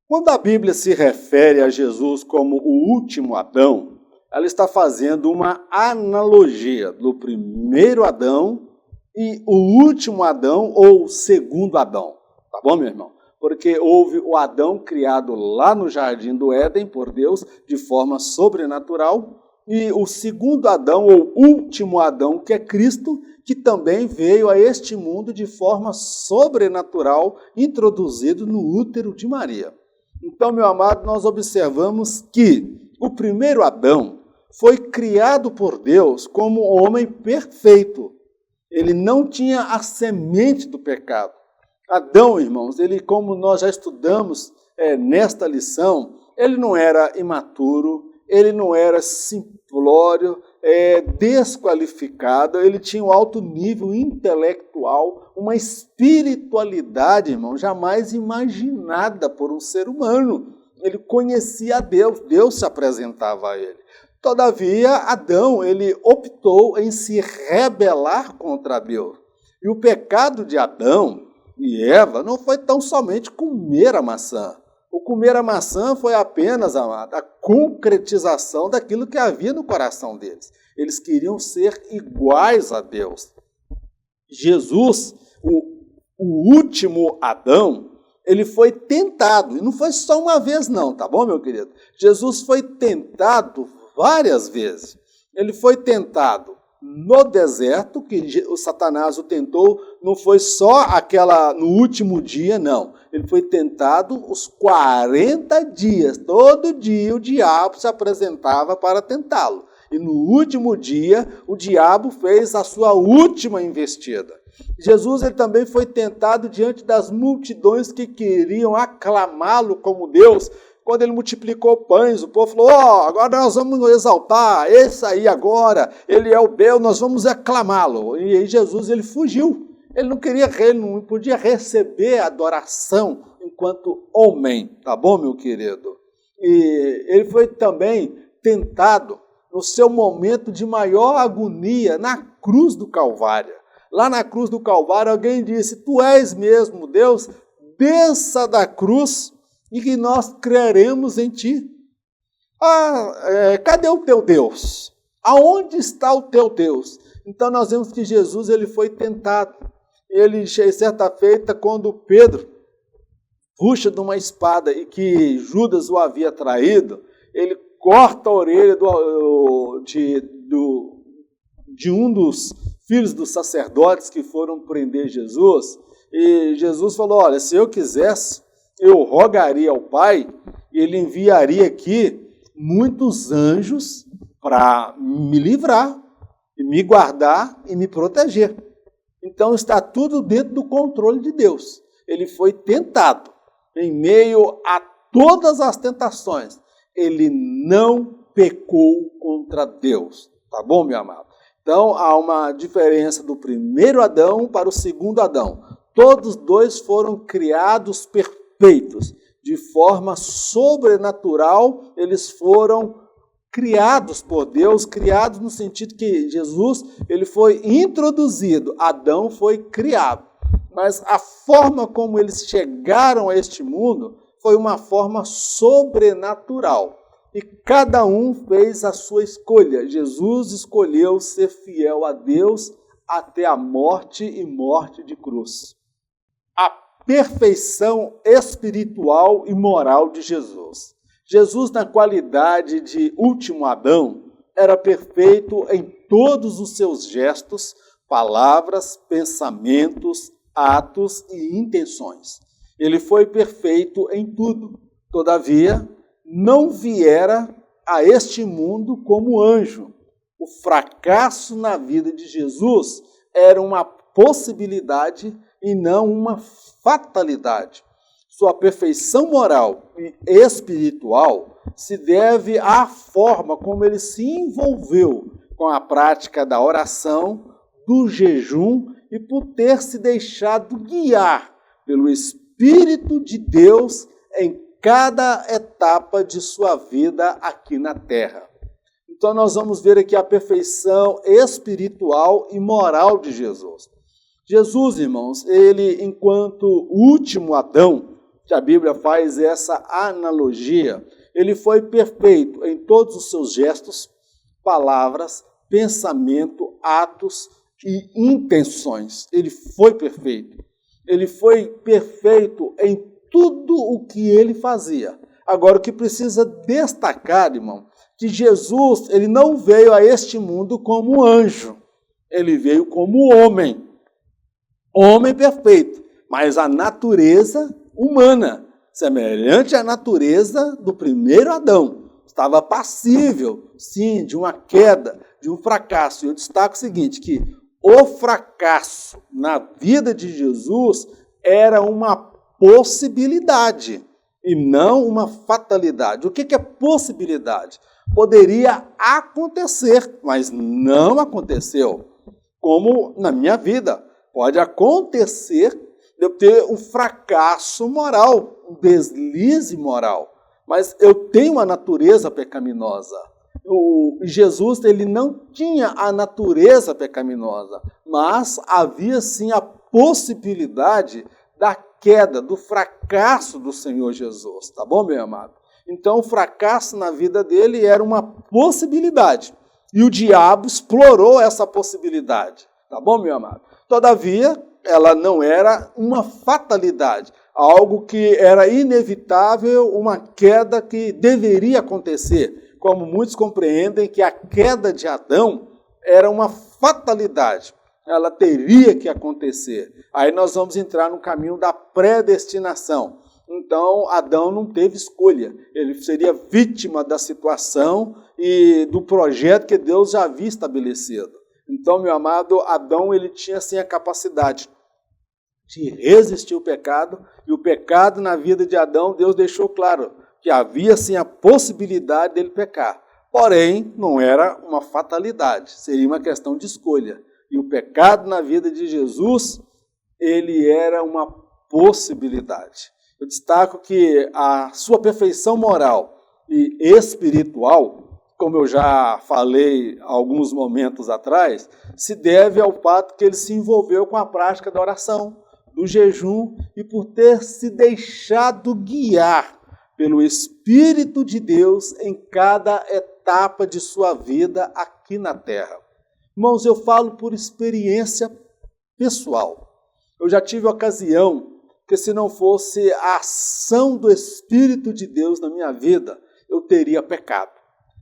Quando a Bíblia se refere a Jesus como o último Adão, ela está fazendo uma analogia do primeiro Adão e o último Adão ou segundo Adão. Tá bom, meu irmão? Porque houve o Adão criado lá no Jardim do Éden por Deus de forma sobrenatural e o segundo Adão ou último Adão, que é Cristo, que também veio a este mundo de forma sobrenatural, introduzido no útero de Maria. Então, meu amado, nós observamos que o primeiro Adão foi criado por Deus como homem perfeito. Ele não tinha a semente do pecado. Adão, irmãos, ele, como nós já estudamos nesta lição, ele não era imaturo, ele não era simplório, desqualificado, ele tinha um alto nível intelectual, uma espiritualidade, irmão, jamais imaginada por um ser humano. Ele conhecia a Deus, Deus se apresentava a ele. Todavia, Adão, ele optou em se rebelar contra Deus. E o pecado de Adão e Eva não foi tão somente comer a maçã. O comer a maçã foi apenas, amado, a concretização daquilo que havia no coração deles. Eles queriam ser iguais a Deus. Jesus, o último Adão, ele foi tentado. E não foi só uma vez não, tá bom, meu querido? Jesus foi tentado várias vezes. Ele foi tentado no deserto, que o Satanás o tentou, não foi só no último dia, não. Ele foi tentado os 40 dias. Todo dia o diabo se apresentava para tentá-lo. E no último dia, o diabo fez a sua última investida. Jesus ele também foi tentado diante das multidões que queriam aclamá-lo como Deus. Quando ele multiplicou pães, o povo falou, agora nós vamos exaltar, esse aí agora, ele é o Deus, nós vamos aclamá-lo. E aí Jesus ele fugiu. Ele não podia receber adoração enquanto homem, tá bom, meu querido? E ele foi também tentado no seu momento de maior agonia na cruz do Calvário. Lá na cruz do Calvário alguém disse, tu és mesmo Deus, desça da cruz e que nós creremos em ti. Cadê o teu Deus? Aonde está o teu Deus? Então nós vemos que Jesus ele foi tentado. Ele, certa feita, quando Pedro puxa de uma espada e que Judas o havia traído, ele corta a orelha de um dos filhos dos sacerdotes que foram prender Jesus. E Jesus falou, olha, se eu quisesse, eu rogaria ao Pai, e ele enviaria aqui muitos anjos para me livrar, e me guardar e me proteger. Então está tudo dentro do controle de Deus. Ele foi tentado em meio a todas as tentações. Ele não pecou contra Deus. Tá bom, meu amado? Então há uma diferença do primeiro Adão para o segundo Adão. Todos dois foram criados perfeitos. De forma sobrenatural, eles foram criados por Deus, criados no sentido que Jesus ele foi introduzido, Adão foi criado. Mas a forma como eles chegaram a este mundo foi uma forma sobrenatural. E cada um fez a sua escolha. Jesus escolheu ser fiel a Deus até a morte e morte de cruz. A perfeição espiritual e moral de Jesus. Jesus, na qualidade de último Adão, era perfeito em todos os seus gestos, palavras, pensamentos, atos e intenções. Ele foi perfeito em tudo. Todavia, não viera a este mundo como anjo. O fracasso na vida de Jesus era uma possibilidade e não uma fatalidade. Sua perfeição moral e espiritual se deve à forma como ele se envolveu com a prática da oração, do jejum e por ter se deixado guiar pelo Espírito de Deus em cada etapa de sua vida aqui na terra. Então nós vamos ver aqui a perfeição espiritual e moral de Jesus. Jesus, irmãos, ele enquanto último Adão, que a Bíblia faz essa analogia, ele foi perfeito em todos os seus gestos, palavras, pensamento, atos e intenções. Ele foi perfeito. Ele foi perfeito em tudo o que ele fazia. Agora, o que precisa destacar, irmão, que Jesus ele não veio a este mundo como anjo. Ele veio como homem. Homem perfeito, mas a natureza humana, semelhante à natureza do primeiro Adão. Estava passível, sim, de uma queda, de um fracasso. E eu destaco o seguinte, que o fracasso na vida de Jesus era uma possibilidade e não uma fatalidade. O que é possibilidade? Poderia acontecer, mas não aconteceu. Como na minha vida, pode acontecer de eu ter um fracasso moral, um deslize moral, mas eu tenho uma natureza pecaminosa. Jesus ele não tinha a natureza pecaminosa, mas havia sim a possibilidade da queda, do fracasso do Senhor Jesus, tá bom, meu amado? Então o fracasso na vida dele era uma possibilidade, e o diabo explorou essa possibilidade, tá bom, meu amado? Todavia, ela não era uma fatalidade, algo que era inevitável, uma queda que deveria acontecer, como muitos compreendem que a queda de Adão era uma fatalidade, ela teria que acontecer. Aí nós vamos entrar no caminho da predestinação. Então, Adão não teve escolha, ele seria vítima da situação e do projeto que Deus já havia estabelecido. Então, meu amado, Adão ele tinha sim a capacidade de resistir ao pecado, e o pecado na vida de Adão, Deus deixou claro que havia sim a possibilidade dele pecar. Porém, não era uma fatalidade, seria uma questão de escolha. E o pecado na vida de Jesus, ele era uma possibilidade. Eu destaco que a sua perfeição moral e espiritual, como eu já falei alguns momentos atrás, se deve ao fato que ele se envolveu com a prática da oração, do jejum e por ter se deixado guiar pelo Espírito de Deus em cada etapa de sua vida aqui na terra. Irmãos, eu falo por experiência pessoal. Eu já tive ocasião que se não fosse a ação do Espírito de Deus na minha vida, eu teria pecado.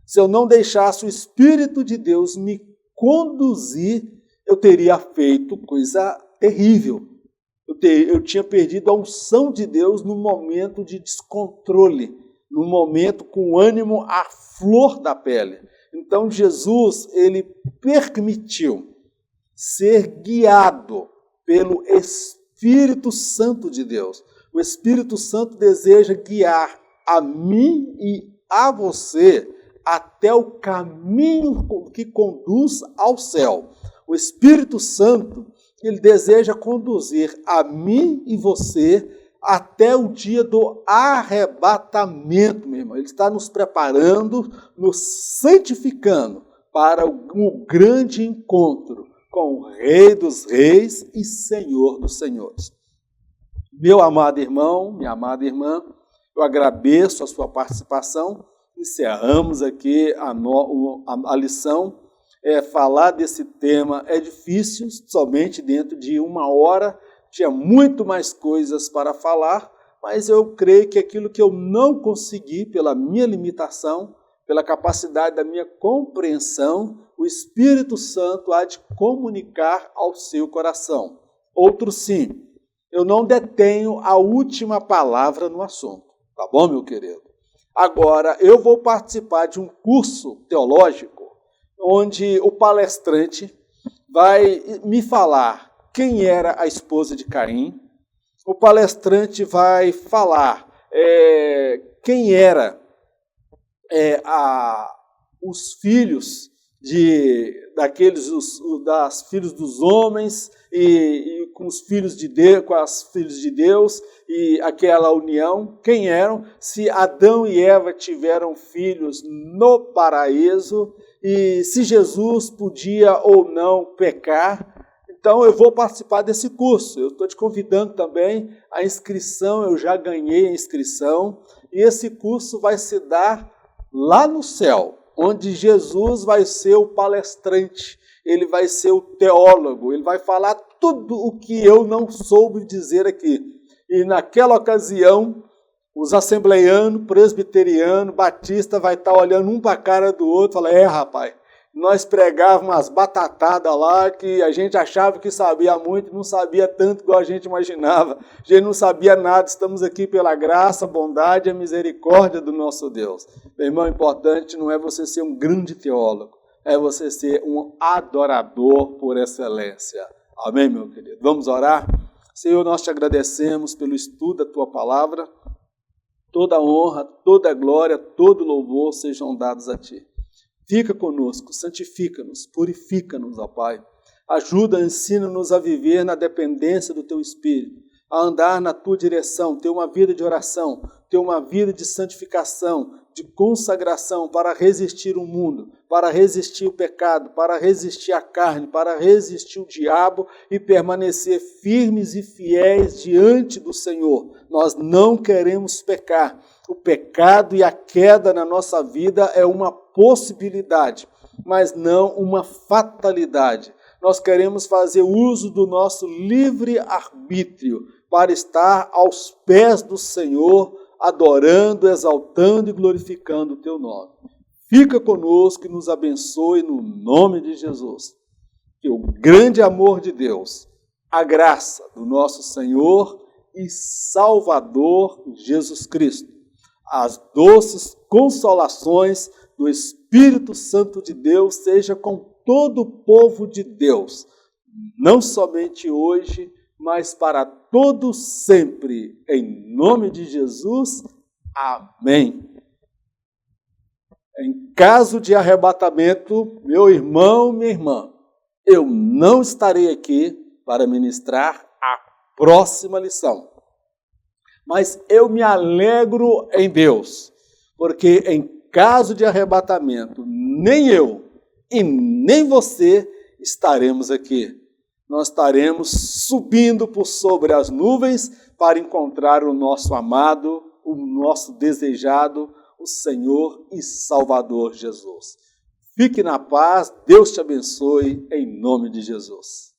Se eu não deixasse o Espírito de Deus me conduzir, eu teria feito coisa terrível. Eu tinha perdido a unção de Deus no momento de descontrole, no momento com o ânimo à flor da pele. Então Jesus, ele permitiu ser guiado pelo Espírito Santo de Deus. O Espírito Santo deseja guiar a mim e a você até o caminho que conduz ao céu. O Espírito Santo, ele deseja conduzir a mim e você até o dia do arrebatamento, meu irmão. Ele está nos preparando, nos santificando para o grande encontro com o Rei dos Reis e Senhor dos Senhores. Meu amado irmão, minha amada irmã, eu agradeço a sua participação. Encerramos aqui a lição falar desse tema é difícil, somente dentro de 1 hora. Tinha muito mais coisas para falar, mas eu creio que aquilo que eu não consegui pela minha limitação, pela capacidade da minha compreensão, o Espírito Santo há de comunicar ao seu coração. Outro sim, eu não detenho a última palavra no assunto, tá bom, meu querido? Agora, eu vou participar de um curso teológico, onde o palestrante vai me falar quem era a esposa de Caim, o palestrante vai falar quem era os filhos das filhos dos homens e com os filhos de Deus, com as filhos de Deus e aquela união, quem eram, se Adão e Eva tiveram filhos no paraíso e se Jesus podia ou não pecar. Então eu vou participar desse curso, eu estou te convidando também, a inscrição, eu já ganhei a inscrição, e esse curso vai se dar lá no céu, onde Jesus vai ser o palestrante, ele vai ser o teólogo, ele vai falar tudo o que eu não soube dizer aqui. E naquela ocasião, os assembleianos, presbiterianos, batistas vai estar olhando um para a cara do outro e falar, rapaz, nós pregávamos umas batatadas lá que a gente achava que sabia muito, não sabia tanto igual a gente imaginava. A gente não sabia nada, estamos aqui pela graça, bondade e misericórdia do nosso Deus. Meu irmão, o importante não é você ser um grande teólogo, é você ser um adorador por excelência. Amém, meu querido? Vamos orar? Senhor, nós te agradecemos pelo estudo da tua palavra. Toda honra, toda glória, todo louvor sejam dados a ti. Fica conosco, santifica-nos, purifica-nos, ó Pai. Ajuda, ensina-nos a viver na dependência do Teu Espírito, a andar na Tua direção, ter uma vida de oração, ter uma vida de santificação, de consagração para resistir o mundo, para resistir o pecado, para resistir a carne, para resistir o diabo e permanecer firmes e fiéis diante do Senhor. Nós não queremos pecar. O pecado e a queda na nossa vida é uma possibilidade, mas não uma fatalidade. Nós queremos fazer uso do nosso livre-arbítrio para estar aos pés do Senhor, adorando, exaltando e glorificando o Teu nome. Fica conosco e nos abençoe no nome de Jesus. Que o grande amor de Deus, a graça do nosso Senhor e Salvador Jesus Cristo, as doces consolações do Espírito Santo de Deus seja com todo o povo de Deus, não somente hoje, mas para todos sempre. Em nome de Jesus, amém. Em caso de arrebatamento, meu irmão, minha irmã, eu não estarei aqui para ministrar a próxima lição. Mas eu me alegro em Deus, porque em caso de arrebatamento, nem eu e nem você estaremos aqui. Nós estaremos subindo por sobre as nuvens para encontrar o nosso amado, o nosso desejado, o Senhor e Salvador Jesus. Fique na paz, Deus te abençoe, em nome de Jesus.